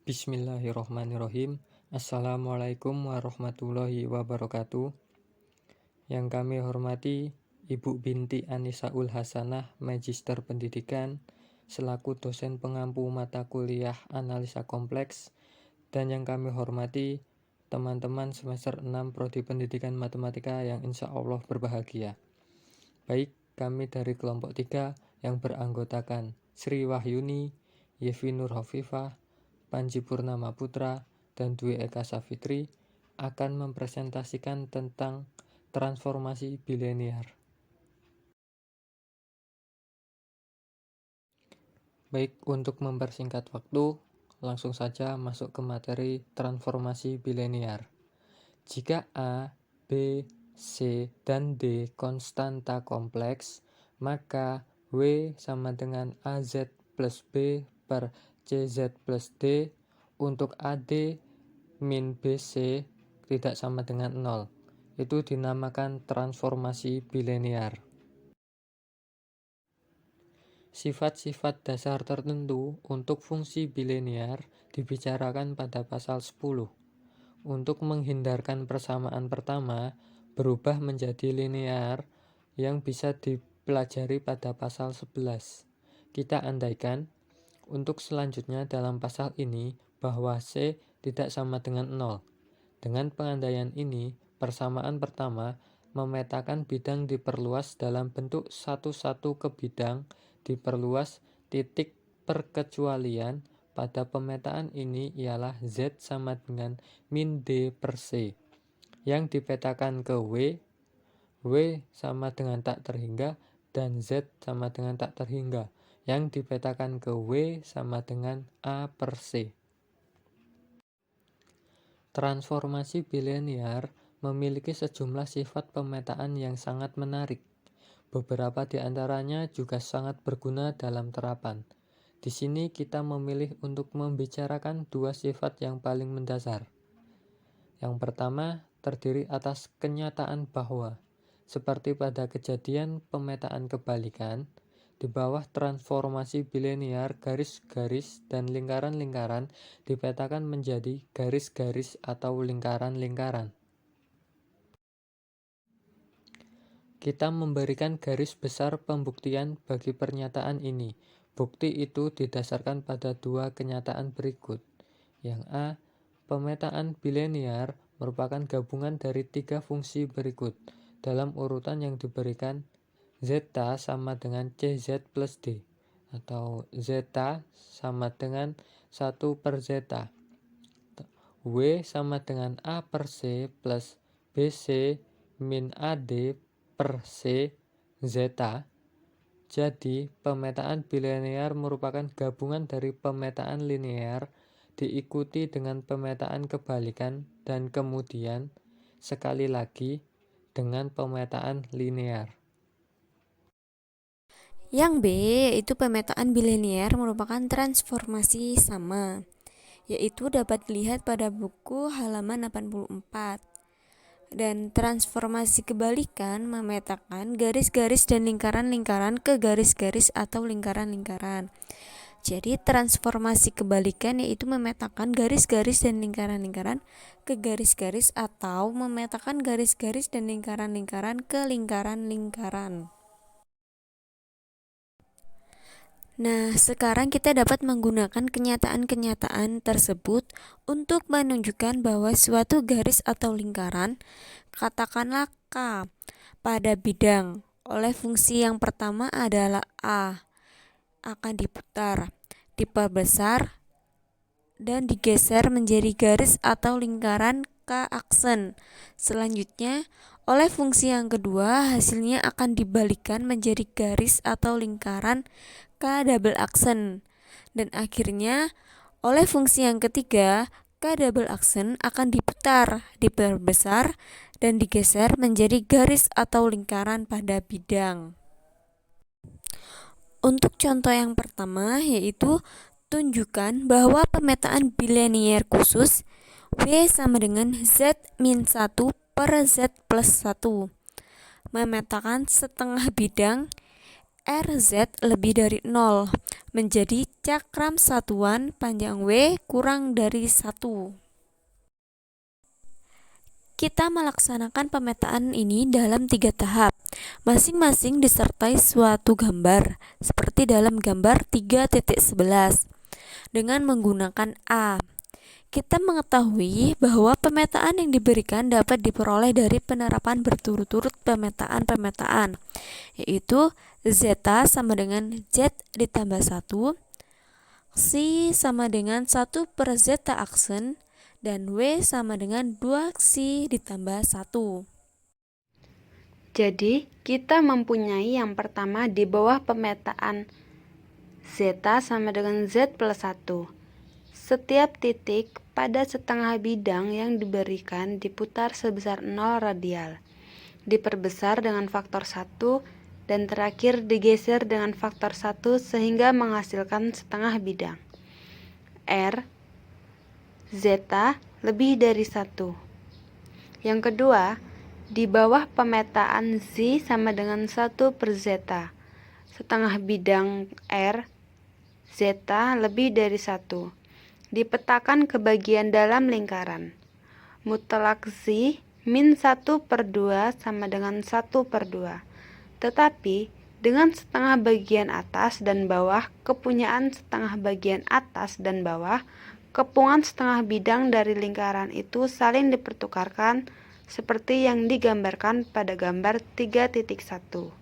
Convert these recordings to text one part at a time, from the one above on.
Bismillahirrohmanirrohim. Assalamualaikum warahmatullahi wabarakatuh. Yang kami hormati Ibu Binti Anisaul Hasanah, Magister Pendidikan, selaku dosen pengampu mata kuliah analisa kompleks, dan yang kami hormati teman-teman semester 6 Prodi Pendidikan Matematika yang insya Allah berbahagia. Baik, kami dari kelompok 3 yang beranggotakan Sri Wahyuni, Yevi Nur Hovifah, Panji Purnama Putra, dan Dwi Eka Safitri akan mempresentasikan tentang transformasi bilinear. Baik, untuk mempersingkat waktu, langsung saja masuk ke materi transformasi bilinear. Jika A, B, C, dan D konstanta kompleks, maka W sama dengan AZ plus B per CZ plus D untuk AD min BC tidak sama dengan 0. Itu dinamakan transformasi bilinear. Sifat-sifat dasar tertentu untuk fungsi bilinear dibicarakan pada pasal 10. Untuk menghindarkan persamaan pertama berubah menjadi linear yang bisa dipelajari pada pasal 11. Kita andaikan untuk selanjutnya dalam pasal ini bahwa C tidak sama dengan 0. Dengan pengandaian ini, persamaan pertama memetakan bidang diperluas dalam bentuk satu-satu ke bidang diperluas titik perkecualian pada pemetaan ini ialah Z sama dengan min D per C. Yang dipetakan ke W sama dengan tak terhingga, dan Z sama dengan tak terhingga. Yang dipetakan ke W sama dengan A per C. Transformasi bilinear memiliki sejumlah sifat pemetaan yang sangat menarik. Beberapa di antaranya juga sangat berguna dalam terapan. Di sini kita memilih untuk membicarakan dua sifat yang paling mendasar. Yang pertama terdiri atas kenyataan bahwa, seperti pada kejadian pemetaan kebalikan, di bawah transformasi bilinear garis-garis dan lingkaran-lingkaran dipetakan menjadi garis-garis atau lingkaran-lingkaran. Kita memberikan garis besar pembuktian bagi pernyataan ini. Bukti itu didasarkan pada dua kenyataan berikut. Yang A, pemetaan bilinear merupakan gabungan dari tiga fungsi berikut dalam urutan yang diberikan. Zeta sama dengan CZ plus D, atau zeta sama dengan 1 per zeta. W sama dengan A per C plus BC min AD per C zeta. Jadi, pemetaan bilinear merupakan gabungan dari pemetaan linear diikuti dengan pemetaan kebalikan dan kemudian, sekali lagi, dengan pemetaan linear. Yang B, yaitu pemetaan bilinear merupakan transformasi sama, yaitu dapat dilihat pada buku halaman 84. Dan transformasi kebalikan memetakan garis-garis dan lingkaran-lingkaran ke garis-garis atau lingkaran-lingkaran. Jadi transformasi kebalikan yaitu memetakan garis-garis dan lingkaran-lingkaran ke garis-garis atau memetakan garis-garis dan lingkaran-lingkaran ke lingkaran-lingkaran. Nah, sekarang kita dapat menggunakan kenyataan-kenyataan tersebut untuk menunjukkan bahwa suatu garis atau lingkaran, katakanlah K, pada bidang oleh fungsi yang pertama adalah A, akan diputar, diperbesar, dan digeser menjadi garis atau lingkaran K aksen. Selanjutnya, oleh fungsi yang kedua, hasilnya akan dibalikan menjadi garis atau lingkaran K double aksen. Dan akhirnya, oleh fungsi yang ketiga, K double aksen akan diputar, diperbesar, dan digeser menjadi garis atau lingkaran pada bidang. Untuk contoh yang pertama yaitu tunjukkan bahwa pemetaan bilinear khusus W sama dengan Z min 1 per Z plus 1 memetakan setengah bidang RZ lebih dari 0, menjadi cakram satuan panjang W kurang dari 1. Kita melaksanakan pemetaan ini dalam 3 tahap, masing-masing disertai suatu gambar, seperti dalam gambar 3.11. Dengan menggunakan A, kita mengetahui bahwa pemetaan yang diberikan dapat diperoleh dari penerapan berturut-turut pemetaan, yaitu zeta sama dengan Z ditambah 1, Xi sama dengan 1 per zeta aksen, dan W sama dengan 2 Xi ditambah 1. Jadi, kita mempunyai yang pertama di bawah pemetaan zeta sama dengan Z plus 1. Setiap titik pada setengah bidang yang diberikan diputar sebesar 0 radial, diperbesar dengan faktor 1, dan terakhir digeser dengan faktor 1 sehingga menghasilkan setengah bidang. R zeta lebih dari 1. Yang kedua, di bawah pemetaan Z sama dengan 1 per zeta. Setengah bidang R, zeta lebih dari 1. Dipetakan ke bagian dalam lingkaran. Mutlak Z min 1 per 2 sama dengan 1 per 2. Tetapi, dengan setengah bagian atas dan bawah, kepunyaan setengah bagian atas dan bawah, kepungan setengah bidang dari lingkaran itu saling dipertukarkan seperti yang digambarkan pada gambar 3.1.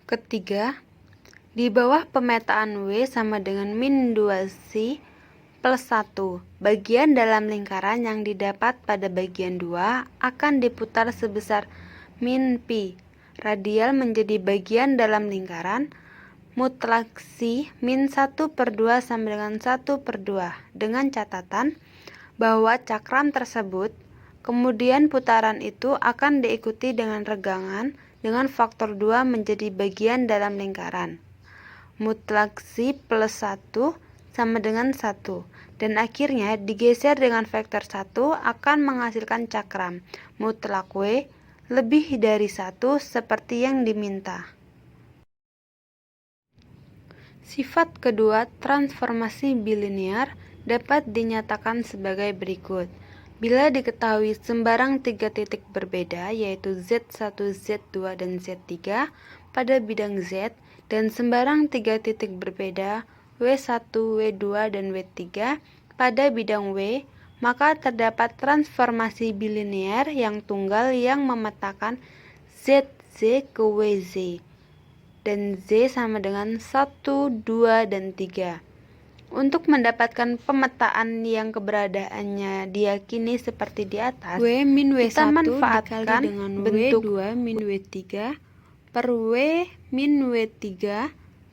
Ketiga, di bawah pemetaan W sama dengan min 2C plus 1, bagian dalam lingkaran yang didapat pada bagian 2 akan diputar sebesar min pi, radial menjadi bagian dalam lingkaran, mutlak C min 1 per 2 sama dengan 1 per 2, dengan catatan bahwa cakram tersebut, kemudian putaran itu akan diikuti dengan regangan dengan faktor 2 menjadi bagian dalam lingkaran. Mutlak C plus 1 sama dengan 1, dan akhirnya digeser dengan vektor 1 akan menghasilkan cakram, mutlak W lebih dari 1 seperti yang diminta. Sifat kedua transformasi bilinear dapat dinyatakan sebagai berikut. Bila diketahui sembarang 3 titik berbeda, yaitu Z1, Z2, dan Z3 pada bidang Z, dan sembarang 3 titik berbeda, W1, W2, dan W3 pada bidang W, maka terdapat transformasi bilinear yang tunggal yang memetakan ZZ ke WZ. Dan Z sama dengan 1, 2, dan 3. Untuk mendapatkan pemetaan yang keberadaannya diyakini seperti di atas, W min W1 kita manfaatkan dengan bentuk W2 min W3 per W min W3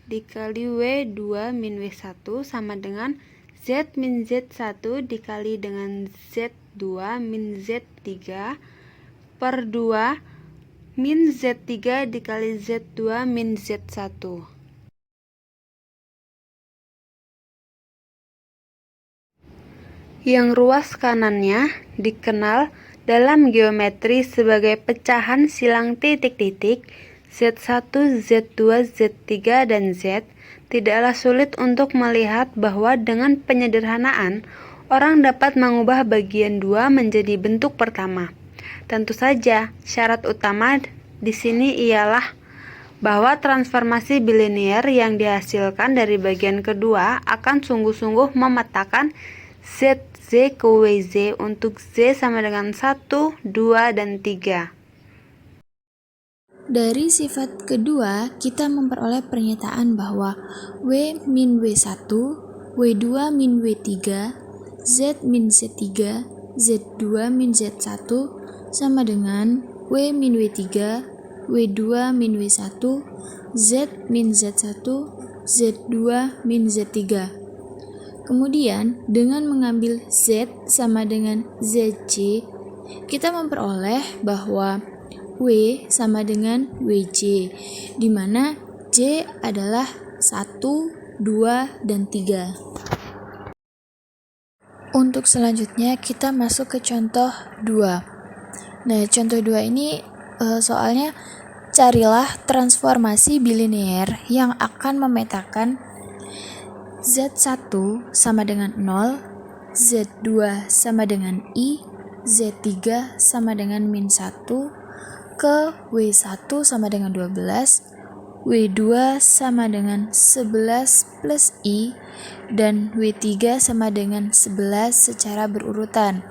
dikali W2 min W1 sama dengan Z min Z1 dikali dengan Z2 min Z3 per 2 min Z3 dikali Z2 min Z1. Yang ruas kanannya dikenal dalam geometri sebagai pecahan silang titik-titik Z1, Z2, Z3, dan Z, tidaklah sulit untuk melihat bahwa dengan penyederhanaan, orang dapat mengubah bagian 2 menjadi bentuk pertama. Tentu saja, syarat utama di sini ialah bahwa transformasi bilinear yang dihasilkan dari bagian kedua akan sungguh-sungguh memetakan ZZ ke WZ untuk Z sama dengan 1, 2, dan 3. Dari sifat kedua, kita memperoleh pernyataan bahwa W min W1, W2 min W3, Z min Z3, Z2 min Z1 sama dengan W min W3, W2 min W1, Z min Z1, Z2 min Z3. Kemudian, dengan mengambil Z sama dengan ZC, kita memperoleh bahwa W sama dengan WJ, di mana J adalah 1, 2, dan 3. Untuk selanjutnya, kita masuk ke contoh 2. Nah, contoh 2 ini soalnya Carilah transformasi bilinear yang akan memetakan Z1 sama dengan 0, Z2 sama dengan I, Z3 sama dengan min 1, ke W1 sama dengan 12, W2 sama dengan 11 plus I, dan W3 sama dengan 11 secara berurutan.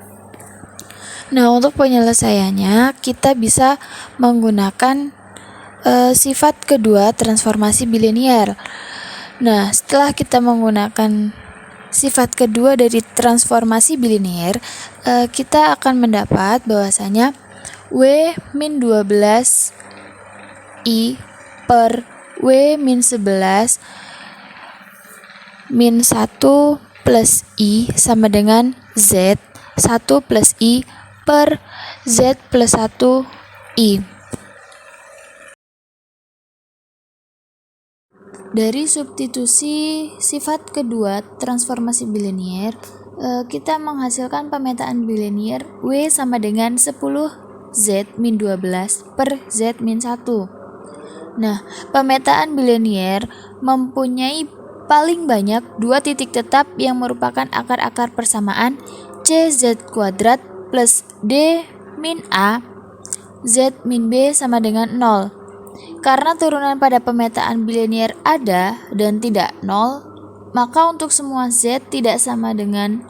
Nah, untuk penyelesaiannya kita bisa menggunakan sifat kedua transformasi bilinear. Nah, setelah kita menggunakan sifat kedua dari transformasi bilinear, kita akan mendapat bahwasanya W min 12 I per W min 11 min 1 plus I sama dengan Z 1 plus I per Z plus 1 I. Dari substitusi sifat kedua transformasi bilinear, kita menghasilkan pemetaan bilinear W sama dengan 10 Z min 12 per Z min 1. Nah, pemetaan bilinear mempunyai paling banyak dua titik tetap yang merupakan akar-akar persamaan CZ kuadrat plus D min A Z min B sama dengan 0. Karena turunan pada pemetaan bilinear ada dan tidak 0, maka untuk semua Z tidak sama dengan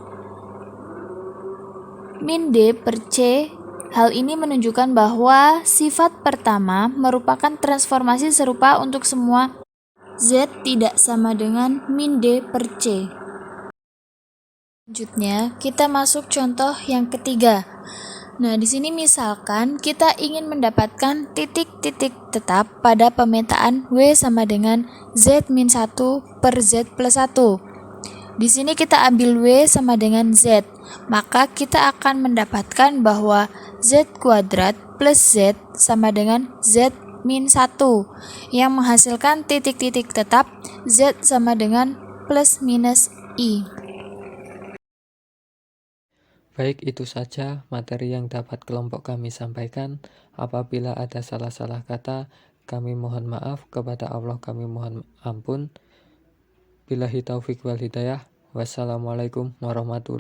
min D per C. Hal ini menunjukkan bahwa sifat pertama merupakan transformasi serupa untuk semua Z tidak sama dengan min D per C. Selanjutnya, kita masuk contoh yang ketiga. Nah, di sini misalkan kita ingin mendapatkan titik-titik tetap pada pemetaan W sama dengan Z min 1 per Z plus 1. Di sini kita ambil W sama dengan Z, maka kita akan mendapatkan bahwa Z kuadrat plus Z sama dengan Z min 1, yang menghasilkan titik-titik tetap Z sama dengan plus minus I. Baik, itu saja materi yang dapat kelompok kami sampaikan. Apabila ada salah-salah kata, kami mohon maaf. Kepada Allah kami mohon ampun. Billahi taufik wal hidayah. Wassalamualaikum warahmatullahi wabarakatuh.